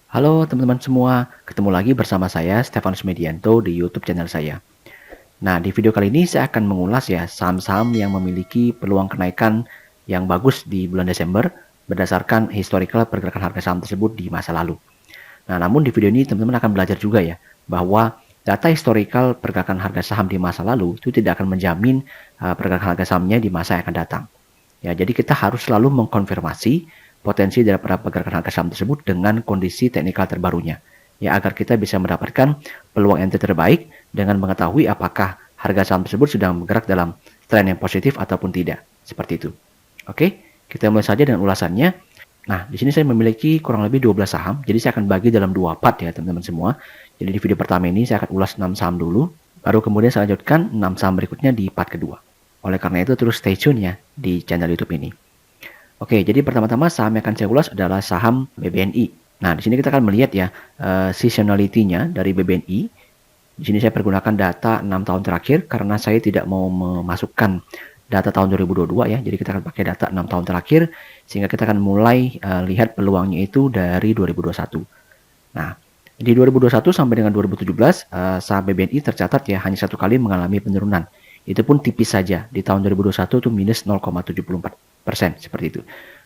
Halo teman-teman semua, ketemu lagi bersama saya Stefanus Medianto di YouTube channel saya. Nah, di video kali ini saya akan mengulas ya saham-saham yang memiliki peluang kenaikan yang bagus di bulan Desember berdasarkan historical pergerakan harga saham tersebut di masa lalu. Nah, namun di video ini teman-teman akan belajar juga ya bahwa data historical pergerakan harga saham di masa lalu itu tidak akan menjamin pergerakan harga sahamnya di masa yang akan datang. Ya, jadi kita harus selalu mengkonfirmasi potensi daripada pergerakan harga saham tersebut dengan kondisi teknikal terbarunya. Ya, agar kita bisa mendapatkan peluang entry terbaik dengan mengetahui apakah harga saham tersebut sedang bergerak dalam tren yang positif ataupun tidak. Seperti itu. Oke, kita mulai saja dengan ulasannya. Nah, di sini saya memiliki kurang lebih 12 saham. Jadi saya akan bagi dalam dua part ya, teman-teman semua. Jadi di video pertama ini saya akan ulas 6 saham dulu, baru kemudian saya lanjutkan 6 saham berikutnya di part kedua. Oleh karena itu terus stay tune ya di channel YouTube ini. Oke, jadi pertama-tama saham yang akan saya ulas adalah saham BBNI. Nah, di sini kita akan melihat ya seasonality-nya dari BBNI. Di sini saya pergunakan data 6 tahun terakhir karena saya tidak mau memasukkan data tahun 2022 ya. Jadi kita akan pakai data 6 tahun terakhir sehingga kita akan mulai lihat peluangnya itu dari 2021. Nah, di 2021 sampai dengan 2017 saham BBNI tercatat ya hanya satu kali mengalami penurunan. Itu pun tipis saja. Di tahun 2021 itu minus 0,74% seperti itu.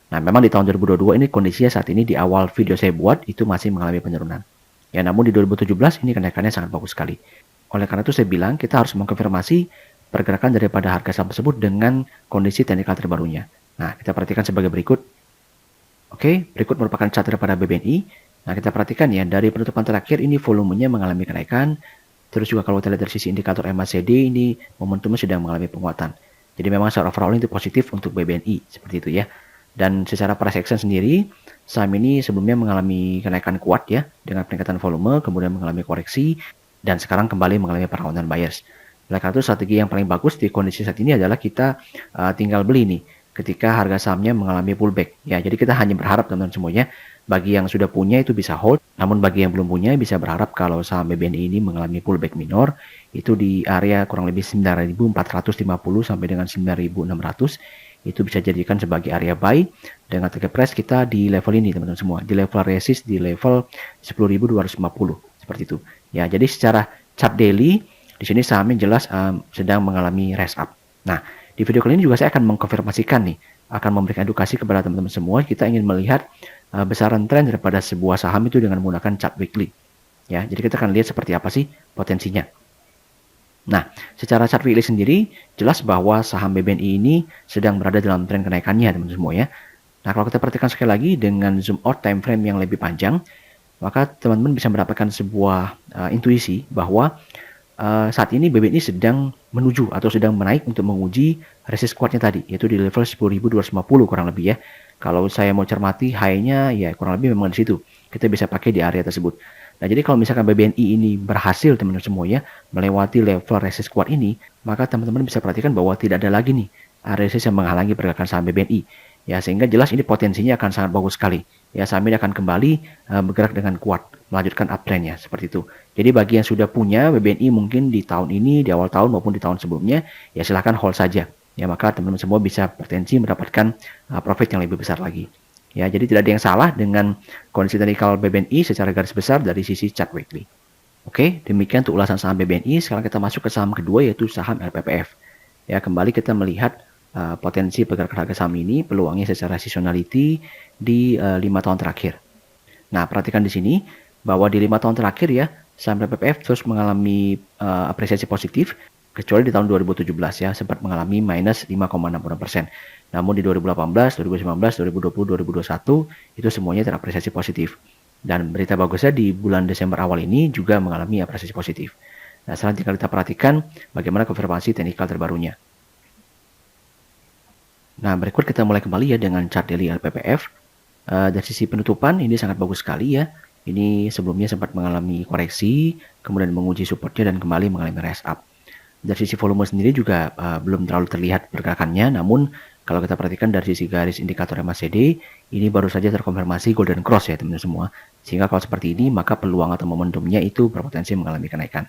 Nah, memang di tahun 2022 ini kondisinya saat ini di awal video saya buat itu masih mengalami penurunan. Ya, namun di 2017 ini kenaikannya sangat bagus sekali. Oleh karena itu saya bilang kita harus mengkonfirmasi pergerakan daripada harga saham tersebut dengan kondisi teknikal terbarunya. Nah, kita perhatikan sebagai berikut. Oke, berikut merupakan chart daripada BBNI. Nah, kita perhatikan ya, dari penutupan terakhir ini volumenya mengalami kenaikan. Terus juga kalau kita lihat dari sisi indikator MACD ini momentumnya sedang mengalami penguatan. Jadi memang secara overall itu positif untuk BBNI, seperti itu ya. Dan secara price action sendiri, saham ini sebelumnya mengalami kenaikan kuat ya, dengan peningkatan volume, kemudian mengalami koreksi, dan sekarang kembali mengalami perlawanan buyers. Oleh karena itu strategi yang paling bagus di kondisi saat ini adalah kita tinggal beli nih, ketika harga sahamnya mengalami pullback. Ya, jadi kita hanya berharap teman-teman semuanya, bagi yang sudah punya itu bisa hold, namun bagi yang belum punya bisa berharap kalau saham BBNI ini mengalami pullback minor, itu di area kurang lebih 9.450 sampai dengan 9.600, itu bisa jadikan sebagai area buy dengan target price kita di level ini teman-teman semua, di level resist di level 10.250 seperti itu. Ya, jadi secara chart daily di sini sahamnya jelas sedang mengalami rise up. Nah, di video kali ini juga saya akan mengkonfirmasikan nih, akan memberikan edukasi kepada teman-teman semua. Kita ingin melihat besaran tren daripada sebuah saham itu dengan menggunakan chart weekly. Ya, jadi kita akan lihat seperti apa sih potensinya. Nah, secara chart weekly sendiri jelas bahwa saham BBNI ini sedang berada dalam tren kenaikannya teman-teman semua ya. Nah, kalau kita perhatikan sekali lagi dengan zoom out time frame yang lebih panjang, maka teman-teman bisa mendapatkan sebuah intuisi bahwa saat ini BBNI sedang menuju atau sedang menaik untuk menguji resist kuatnya tadi, yaitu di level 10.250 kurang lebih ya. Kalau saya mau cermati high-nya ya kurang lebih memang di situ. Kita bisa pakai di area tersebut. Nah, jadi kalau misalkan BBNI ini berhasil teman-teman semuanya melewati level resist kuat ini, maka teman-teman bisa perhatikan bahwa tidak ada lagi nih resist yang menghalangi pergerakan saham BBNI. Ya, sehingga jelas ini potensinya akan sangat bagus sekali. Ya, saham ini akan kembali bergerak dengan kuat, melanjutkan uptrendnya seperti itu. Jadi bagi yang sudah punya BBNI mungkin di tahun ini, di awal tahun maupun di tahun sebelumnya, ya silahkan hold saja. Ya, maka teman-teman semua bisa potensi mendapatkan profit yang lebih besar lagi. Ya, jadi tidak ada yang salah dengan kondisi teknikal BBNI secara garis besar dari sisi chart weekly. Oke, demikian untuk ulasan saham BBNI. Sekarang kita masuk ke saham kedua yaitu saham LPPF. Ya, kembali kita melihat potensi pergerakan harga saham ini, peluangnya secara seasonality di 5 tahun terakhir. Nah, perhatikan di sini bahwa di 5 tahun terakhir ya, saham LPPF terus mengalami apresiasi positif, kecuali di tahun 2017 ya, sempat mengalami minus 5,66%. Namun di 2018, 2019, 2020, 2021 itu semuanya terapresiasi positif. Dan berita bagusnya di bulan Desember awal ini juga mengalami apresiasi positif. Nah, sekarang tinggal kita perhatikan bagaimana konfirmasi teknikal terbarunya. Nah, berikut kita mulai kembali ya dengan chart daily LPPF. Dari sisi penutupan ini sangat bagus sekali ya. Ini sebelumnya sempat mengalami koreksi, kemudian menguji supportnya dan kembali mengalami rise up. Dari sisi volume sendiri juga belum terlalu terlihat pergerakannya, namun kalau kita perhatikan dari sisi garis indikator MACD, ini baru saja terkonfirmasi golden cross ya teman-teman semua. Sehingga kalau seperti ini, maka peluang atau momentumnya itu berpotensi mengalami kenaikan.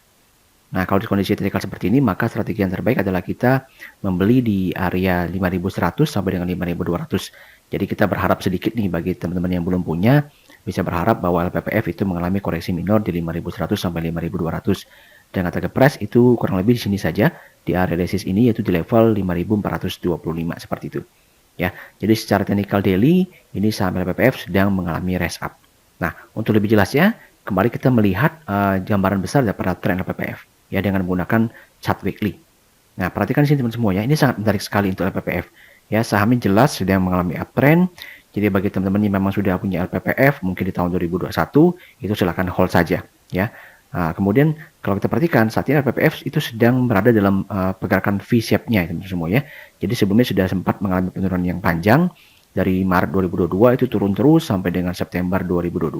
Nah, kalau di kondisi teknikal seperti ini, maka strategi yang terbaik adalah kita membeli di area 5.100 sampai dengan 5.200. Jadi kita berharap sedikit nih bagi teman-teman yang belum punya, bisa berharap bahwa LPPF itu mengalami koreksi minor di 5.100 sampai 5.200. Dan target price itu kurang lebih di sini saja, di area resist ini yaitu di level 5.425 seperti itu. Ya, jadi secara technical daily ini saham LPPF sedang mengalami rise up. Nah, untuk lebih jelasnya, kembali kita melihat gambaran besar daripada tren LPPF ya dengan menggunakan chart weekly. Nah, perhatikan di sini teman semua ya, ini sangat menarik sekali untuk LPPF. Ya, sahamnya jelas sedang mengalami uptrend. Jadi bagi teman-teman yang memang sudah punya LPPF mungkin di tahun 2021 itu silakan hold saja ya. Nah, kemudian kalau kita perhatikan saat ini LPPF itu sedang berada dalam pergerakan V-shape-nya teman-teman semua ya. Jadi sebelumnya sudah sempat mengalami penurunan yang panjang dari Maret 2022 itu turun terus sampai dengan September 2022.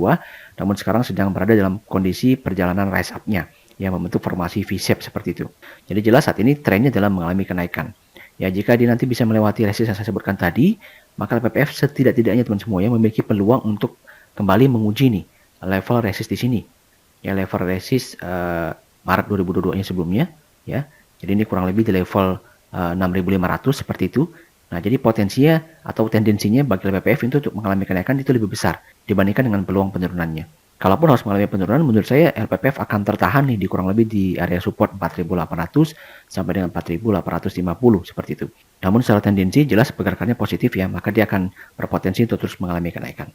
Namun sekarang sedang berada dalam kondisi perjalanan rise up-nya yang membentuk formasi V-shape seperti itu. Jadi jelas saat ini trennya dalam mengalami kenaikan. Ya, jika dia nanti bisa melewati resist yang saya sebutkan tadi, maka LPPF setidak-tidaknya teman semua ya memiliki peluang untuk kembali menguji nih level resist di sini. Ya, level resist Maret 2022-nya sebelumnya ya. Jadi ini kurang lebih di level 6.500 seperti itu. Nah, jadi potensinya atau tendensinya bagi LPPF itu untuk mengalami kenaikan itu lebih besar dibandingkan dengan peluang penurunannya. Kalaupun harus mengalami penurunan, menurut saya LPPF akan tertahan nih di kurang lebih di area support 4.800 sampai dengan 4.850 seperti itu. Namun secara tendensi jelas pergerakannya positif ya, maka dia akan berpotensi untuk terus mengalami kenaikan.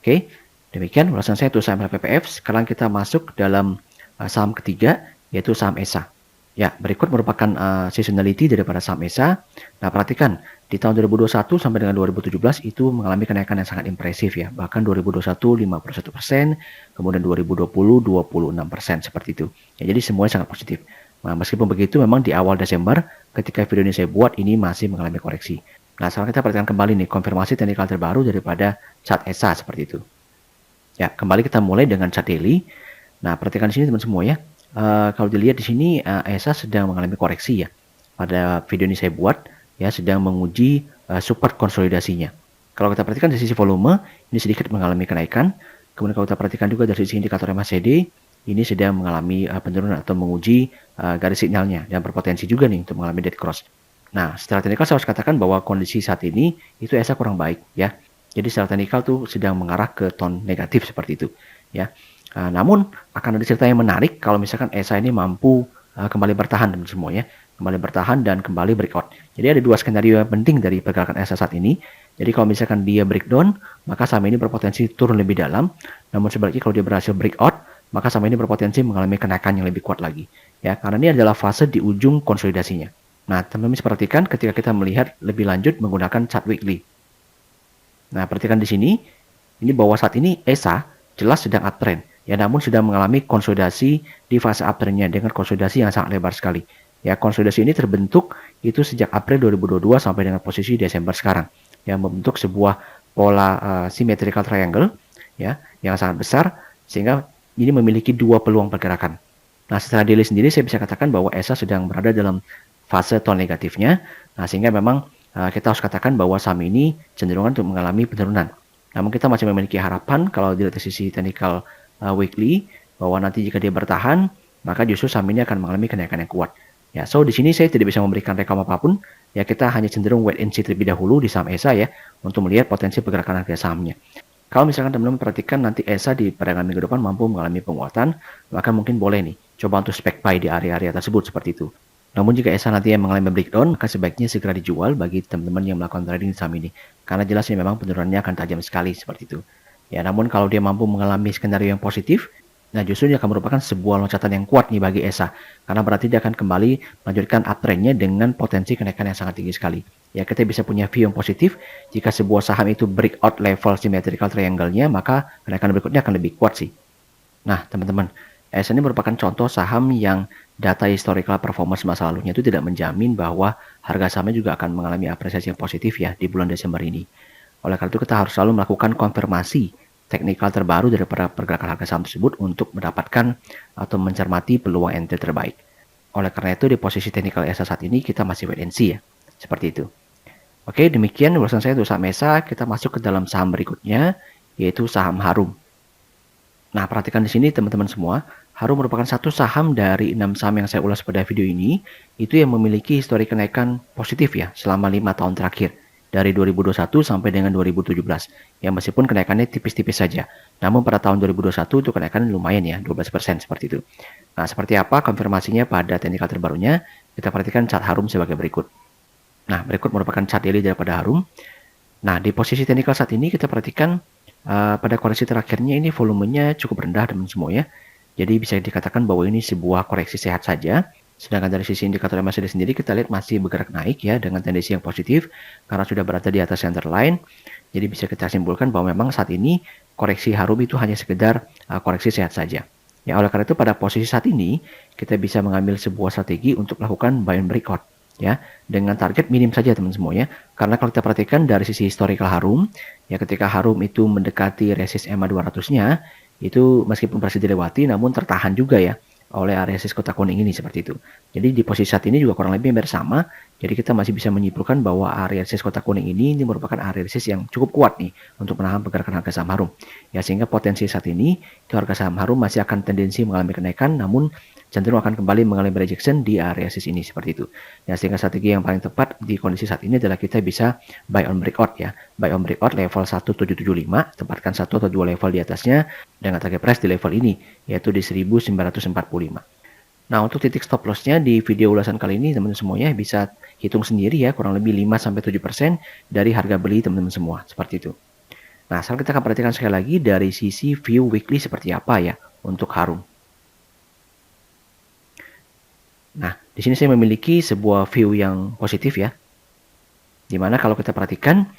Oke, demikian ulasan saya untuk saham LPPF. Sekarang kita masuk dalam saham ketiga, yaitu saham ESA. Ya, berikut merupakan seasonality daripada saham ESA. Nah, perhatikan di tahun 2021 sampai dengan 2017 itu mengalami kenaikan yang sangat impresif ya. Bahkan 2021 51%, kemudian 2020 26% seperti itu. Ya, jadi semuanya sangat positif. Nah, meskipun begitu memang di awal Desember ketika video ini saya buat ini masih mengalami koreksi. Nah, sekarang kita perhatikan kembali nih konfirmasi teknikal terbaru daripada chart ESA seperti itu. Ya, kembali kita mulai dengan chart daily. Nah, perhatikan di sini teman semua ya. Kalau dilihat di sini ESA sedang mengalami koreksi ya. Pada video ini saya buat ya sedang menguji support konsolidasinya. Kalau kita perhatikan dari sisi volume ini sedikit mengalami kenaikan. Kemudian kalau kita perhatikan juga dari sisi indikator MACD ini sedang mengalami penurunan atau menguji garis signalnya dan berpotensi juga nih untuk mengalami dead cross. Nah, secara teknikal saya harus katakan bahwa kondisi saat ini itu ESA kurang baik ya. Jadi secara teknikal tuh sedang mengarah ke tone negatif seperti itu ya. Namun akan ada cerita yang menarik kalau misalkan ESA ini mampu kembali bertahan teman semua ya, kembali bertahan dan kembali breakout. Jadi ada dua skenario yang penting dari pergerakan ESA saat ini. Jadi kalau misalkan dia breakdown, maka saham ini berpotensi turun lebih dalam. Namun sebaliknya kalau dia berhasil breakout, maka saham ini berpotensi mengalami kenaikan yang lebih kuat lagi. Ya, karena ini adalah fase di ujung konsolidasinya. Nah, teman-teman perhatikan ketika kita melihat lebih lanjut menggunakan chart weekly. Nah, perhatikan di sini, ini bahwa saat ini ESA jelas sedang uptrend. Ya, namun sudah mengalami konsolidasi di fase uptrendnya dengan konsolidasi yang sangat lebar sekali. Ya, konsolidasi ini terbentuk itu sejak April 2022 sampai dengan posisi Desember sekarang. Yang membentuk sebuah pola symmetrical triangle ya, yang sangat besar sehingga ini memiliki dua peluang pergerakan. Nah, secara daily sendiri saya bisa katakan bahwa ESA sedang berada dalam fase tone negatifnya. Nah, sehingga memang kita harus katakan bahwa saham ini cenderung untuk mengalami penurunan. Namun kita masih memiliki harapan kalau dilihat dari sisi technical weekly bahwa nanti jika dia bertahan maka justru saham ini akan mengalami kenaikan yang kuat. Ya, so di sini saya tidak bisa memberikan rekam apapun. Ya, kita hanya cenderung wait and see terlebih dahulu di saham ESA ya untuk melihat potensi pergerakan harga sahamnya. Kalau misalkan teman-teman perhatikan nanti ESA di perdagangan minggu depan mampu mengalami penguatan, maka mungkin boleh nih coba untuk spek buy di area-area tersebut seperti itu. Namun jika ESA nanti yang mengalami breakdown, maka sebaiknya segera dijual bagi teman-teman yang melakukan trading saham ini. Karena jelas ini memang penurunannya akan tajam sekali seperti itu. Ya, namun kalau dia mampu mengalami skenario yang positif, nah justru dia akan merupakan sebuah loncatan yang kuat nih bagi ESA. Karena berarti dia akan kembali melanjutkan uptrendnya dengan potensi kenaikan yang sangat tinggi sekali. Ya, kita bisa punya view yang positif. Jika sebuah saham itu breakout level symmetrical triangle-nya, maka kenaikan berikutnya akan lebih kuat sih. Nah, teman-teman, ESA ini merupakan contoh saham yang data historical performance masa lalunya itu tidak menjamin bahwa harga sahamnya juga akan mengalami apresiasi yang positif ya di bulan Desember ini. Oleh karena itu kita harus selalu melakukan konfirmasi teknikal terbaru daripada pergerakan harga saham tersebut untuk mendapatkan atau mencermati peluang entry terbaik. Oleh karena itu di posisi teknikal ESA saat ini kita masih wait and see ya. Seperti itu. Oke, demikian ulasan saya untuk saham ESA. Kita masuk ke dalam saham berikutnya yaitu saham Harum. Nah, perhatikan di sini teman-teman semua. Harum merupakan satu saham dari 6 saham yang saya ulas pada video ini. Itu yang memiliki histori kenaikan positif ya selama 5 tahun terakhir. dari 2021 sampai dengan 2017. Ya, meskipun kenaikannya tipis-tipis saja. Namun pada tahun 2021 itu kenaikannya lumayan ya, 12% seperti itu. Nah, seperti apa konfirmasinya pada teknikal terbarunya? Kita perhatikan chart Harum sebagai berikut. Nah, berikut merupakan chart daily daripada Harum. Nah, di posisi teknikal saat ini kita perhatikan pada koreksi terakhirnya ini volumenya cukup rendah teman semua ya. Jadi bisa dikatakan bahwa ini sebuah koreksi sehat saja. Sedangkan dari sisi indikator MACD sendiri kita lihat masih bergerak naik ya dengan tendensi yang positif karena sudah berada di atas center line. Jadi bisa kita simpulkan bahwa memang saat ini koreksi Harum itu hanya sekedar koreksi sehat saja. Ya, oleh karena itu pada posisi saat ini kita bisa mengambil sebuah strategi untuk melakukan buy and breakout ya dengan target minim saja teman semua ya. Karena kalau kita perhatikan dari sisi historical Harum ya, ketika Harum itu mendekati resist EMA 200-nya itu meskipun berhasil dilewati namun tertahan juga ya oleh area resist kotak kuning ini seperti itu. Jadi di posisi saat ini juga kurang lebih hampir sama. Jadi kita masih bisa menyimpulkan bahwa area resist kotak kuning ini merupakan area resist yang cukup kuat nih untuk menahan pergerakan harga saham Harum. Ya, sehingga potensi saat ini itu harga saham Harum masih akan tendensi mengalami kenaikan namun cenderung akan kembali mengalami rejection di area resist ini seperti itu. Ya, sehingga strategi yang paling tepat di kondisi saat ini adalah kita bisa buy on breakout ya. Buy on breakout level 1775, tempatkan satu atau dua level di atasnya dengan target price di level ini yaitu di 1945. Nah, untuk titik stop lossnya di video ulasan kali ini teman-teman semuanya bisa hitung sendiri ya, kurang lebih 5-7% dari harga beli teman-teman semua, seperti itu. Nah, sekarang kita akan perhatikan sekali lagi dari sisi view weekly seperti apa ya untuk Harum. Nah, di sini saya memiliki sebuah view yang positif ya. Dimana kalau kita perhatikan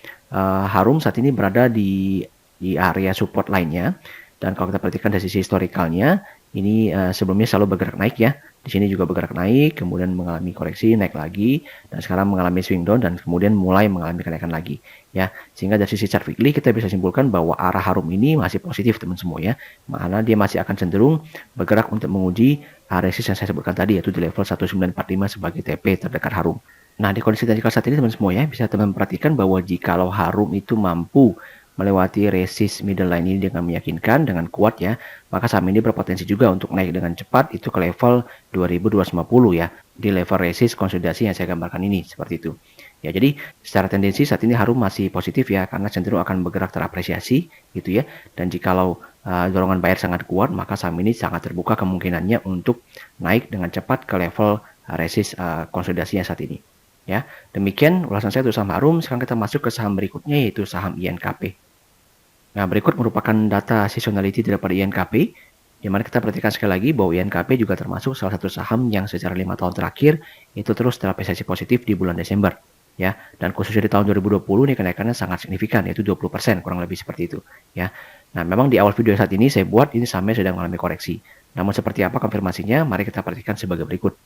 Harum saat ini berada di area support lainnya. Dan kalau kita perhatikan dari sisi historikalnya, ini sebelumnya selalu bergerak naik ya. Di sini juga bergerak naik, kemudian mengalami koreksi, naik lagi, dan sekarang mengalami swing down dan kemudian mulai mengalami kenaikan lagi ya. Sehingga dari sisi chart weekly kita bisa simpulkan bahwa arah Harum ini masih positif teman semua ya. Mana dia masih akan cenderung bergerak untuk menguji area resist yang saya sebutkan tadi yaitu di level 1945 sebagai TP terdekat Harum. Nah, di kondisi teknikal saat ini teman semua ya, bisa teman perhatikan bahwa jikalau Harum itu mampu melewati resist middle line ini dengan meyakinkan, dengan kuat ya, maka saham ini berpotensi juga untuk naik dengan cepat itu ke level 2250 ya, di level resist konsolidasi yang saya gambarkan ini, seperti itu. Ya, jadi secara tendensi saat ini Harum masih positif ya, karena cenderung akan bergerak terapresiasi gitu ya, dan jikalau dorongan buyer sangat kuat, maka saham ini sangat terbuka kemungkinannya untuk naik dengan cepat ke level resist konsolidasinya saat ini. Ya, demikian ulasan saya untuk saham Harum. Sekarang kita masuk ke saham berikutnya yaitu saham INKP. Nah, berikut merupakan data seasonality daripada INKP, di mana kita perhatikan sekali lagi bahwa INKP juga termasuk salah satu saham yang secara 5 tahun terakhir itu terus terapresiasi positif di bulan Desember. Ya, dan khususnya di tahun 2020 ini kenaikannya sangat signifikan yaitu 20% kurang lebih seperti itu ya. Nah, memang di awal video saat ini saya buat ini sahamnya sedang mengalami koreksi. Namun seperti apa konfirmasinya? Mari kita perhatikan sebagai berikut.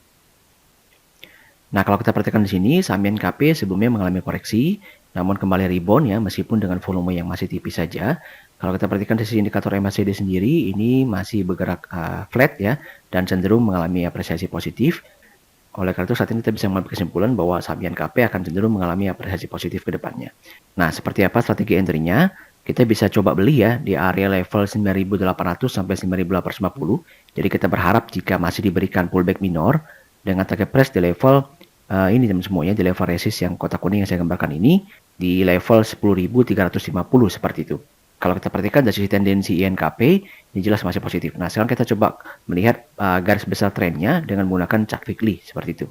Nah, kalau kita perhatikan di sini saham INKP sebelumnya mengalami koreksi, namun kembali rebound ya meskipun dengan volume yang masih tipis saja. Kalau kita perhatikan dari sisi indikator MACD sendiri ini masih bergerak flat ya dan cenderung mengalami apresiasi positif. Oleh karena itu saat ini kita bisa mengambil kesimpulan bahwa saham INKP akan cenderung mengalami apresiasi positif ke depannya. Nah, seperti apa strategi entry-nya? Kita bisa coba beli ya di area level 9.800 sampai 9.850. Jadi kita berharap jika masih diberikan pullback minor dengan target price di level ini teman semuanya di level resist yang kotak kuning yang saya gambarkan ini di level 10.350 seperti itu. Kalau kita perhatikan dari sisi tendensi INKP ini jelas masih positif. Nah, sekarang kita coba melihat garis besar trennya dengan menggunakan chart weekly seperti itu.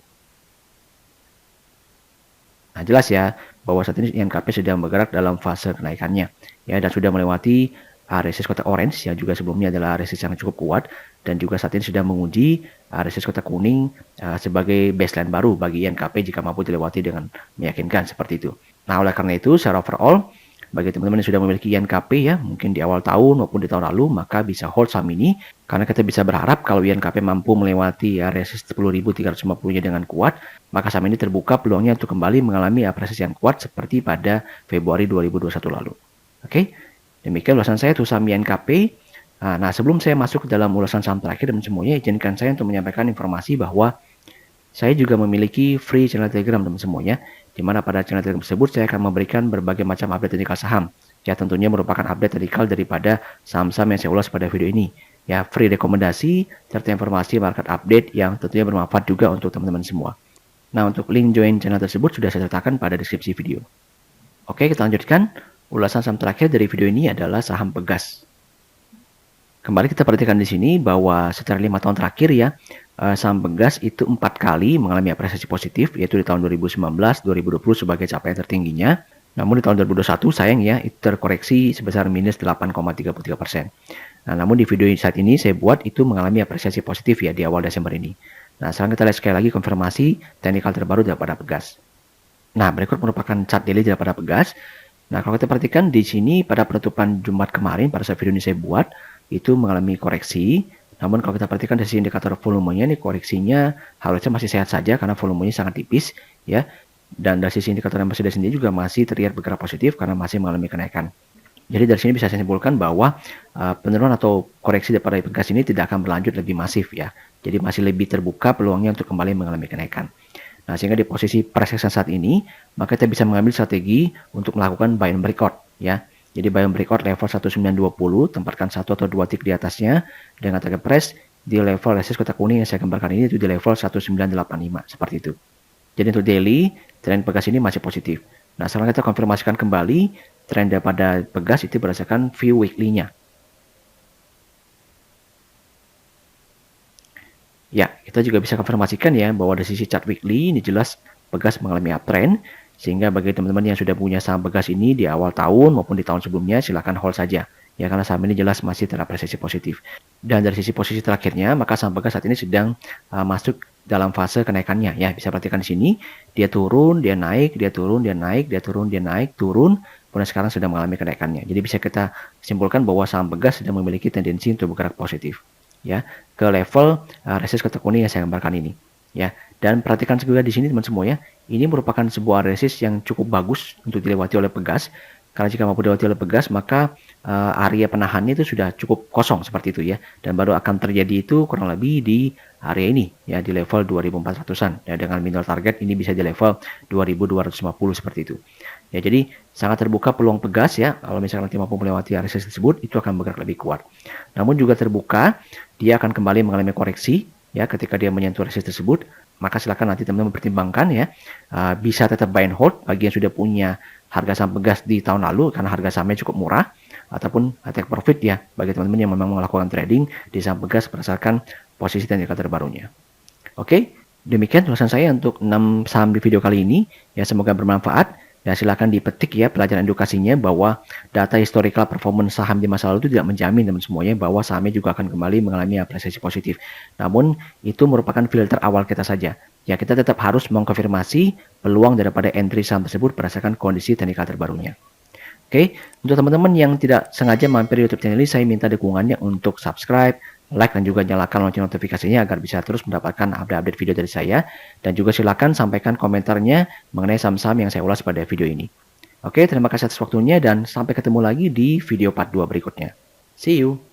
Nah, jelas ya bahwa saat ini INKP sedang bergerak dalam fase kenaikannya ya dan sudah melewati resist kotak orange yang juga sebelumnya adalah resist yang cukup kuat dan juga saat ini sudah menguji resist kotak kuning sebagai baseline baru bagi INKP jika mampu dilewati dengan meyakinkan seperti itu. Nah, oleh karena itu secara overall bagi teman-teman yang sudah memiliki INKP ya mungkin di awal tahun maupun di tahun lalu maka bisa hold saham ini karena kita bisa berharap kalau INKP mampu melewati resist 10.350-nya dengan kuat maka saham ini terbuka peluangnya untuk kembali mengalami apresiasi yang kuat seperti pada Februari 2021 lalu. Oke, demikian ulasan saya untuk saham INKP. Nah, sebelum saya masuk ke dalam ulasan saham terakhir dan semuanya, izinkan saya untuk menyampaikan informasi bahwa saya juga memiliki free channel Telegram teman semuanya, di mana pada channel Telegram tersebut saya akan memberikan berbagai macam update teknikal saham. Ya, tentunya merupakan update teknikal daripada saham-saham yang saya ulas pada video ini. Ya, free rekomendasi serta informasi market update yang tentunya bermanfaat juga untuk teman-teman semua. Nah, untuk link join channel tersebut sudah saya letakkan pada deskripsi video. Oke, kita lanjutkan. Ulasan saham terakhir dari video ini adalah saham Pegas. Kembali kita perhatikan di sini bahwa secara 5 tahun terakhir ya, saham Pegas itu 4 kali mengalami apresiasi positif, yaitu di tahun 2019, 2020 sebagai capaian tertingginya. Namun di tahun 2021 sayang ya, itu terkoreksi sebesar minus 8,33%. Nah, namun di video saat ini saya buat itu mengalami apresiasi positif ya di awal Desember ini. Nah, sekarang kita lihat sekali lagi konfirmasi teknikal terbaru daripada Pegas. Nah, berikut merupakan chart daily daripada Pegas. Nah, kalau kita perhatikan di sini pada penutupan Jumat kemarin pada saat video ini saya buat itu mengalami koreksi. Namun kalau kita perhatikan dari sisi indikator volumenya, ini koreksinya harusnya masih sehat saja karena volumenya sangat tipis ya. Dan dari sisi indikator MACD sendiri juga masih terlihat bergerak positif karena masih mengalami kenaikan. Jadi dari sini bisa saya simpulkan bahwa penurunan atau koreksi daripada Pegas ini tidak akan berlanjut lebih masif ya. Jadi masih lebih terbuka peluangnya untuk kembali mengalami kenaikan. Nah, sehingga di posisi price action saat ini, maka kita bisa mengambil strategi untuk melakukan buy and breakout ya. Jadi buy and breakout level 1920, tempatkan 1 atau 2 tick di atasnya dengan target price di level resist kotak kuning yang saya gambarkan ini itu di level 1985 seperti itu. Jadi untuk daily, tren Pegas ini masih positif. Nah, sekarang kita konfirmasikan kembali tren daripada Pegas itu berdasarkan view weekly-nya. Ya, kita juga bisa konfirmasikan ya bahwa dari sisi chart weekly ini jelas Pegas mengalami uptrend. Sehingga bagi teman-teman yang sudah punya saham Pegas ini di awal tahun maupun di tahun sebelumnya, silahkan hold saja. Ya, karena saham ini jelas masih terapresiasi positif. Dan dari sisi posisi terakhirnya, maka saham Pegas saat ini sedang masuk dalam fase kenaikannya. Ya, bisa perhatikan di sini, dia turun, dia naik, dia turun, dia naik, dia turun, dia naik, turun. Kemudian sekarang sudah mengalami kenaikannya. Jadi bisa kita simpulkan bahwa saham Pegas sedang memiliki tendensi untuk bergerak positif. Ya, ke level resist kotak kuning yang saya gambarkan ini. Ya, dan perhatikan juga di sini teman semua ya, ini merupakan sebuah resist yang cukup bagus untuk dilewati oleh Pegas. Karena jika mampu dilewati oleh Pegas, maka area penahannya itu sudah cukup kosong seperti itu ya, dan baru akan terjadi itu kurang lebih di area ini ya, di level 2400-an ya, dengan minimal target ini bisa di level 2250 seperti itu. Ya, jadi sangat terbuka peluang Pegas ya, kalau misalkan nanti mampu melewati area resist tersebut, itu akan bergerak lebih kuat. Namun juga terbuka, dia akan kembali mengalami koreksi ya ketika dia menyentuh resist tersebut. Maka silakan nanti teman-teman pertimbangkan ya, bisa tetap buy and hold bagi yang sudah punya harga saham Pegas di tahun lalu karena harga sahamnya cukup murah, ataupun take profit ya bagi teman-teman yang memang melakukan trading di saham Pegas berdasarkan posisi teknikal terbarunya. Oke, demikian ulasan saya untuk 6 saham di video kali ini ya, semoga bermanfaat. Ya, silakan dipetik ya pelajaran edukasinya bahwa data historical performance saham di masa lalu itu tidak menjamin teman semuanya bahwa sahamnya juga akan kembali mengalami apresiasi positif. Namun itu merupakan filter awal kita saja. Ya, kita tetap harus mengkonfirmasi peluang daripada entry saham tersebut berdasarkan kondisi teknikal terbarunya. Oke, untuk teman-teman yang tidak sengaja mampir YouTube channel ini, saya minta dukungannya untuk subscribe, like, dan juga nyalakan lonceng notifikasinya agar bisa terus mendapatkan update-update video dari saya. Dan juga silakan sampaikan komentarnya mengenai saham-saham yang saya ulas pada video ini. Oke, terima kasih atas waktunya dan sampai ketemu lagi di video part 2 berikutnya. See you!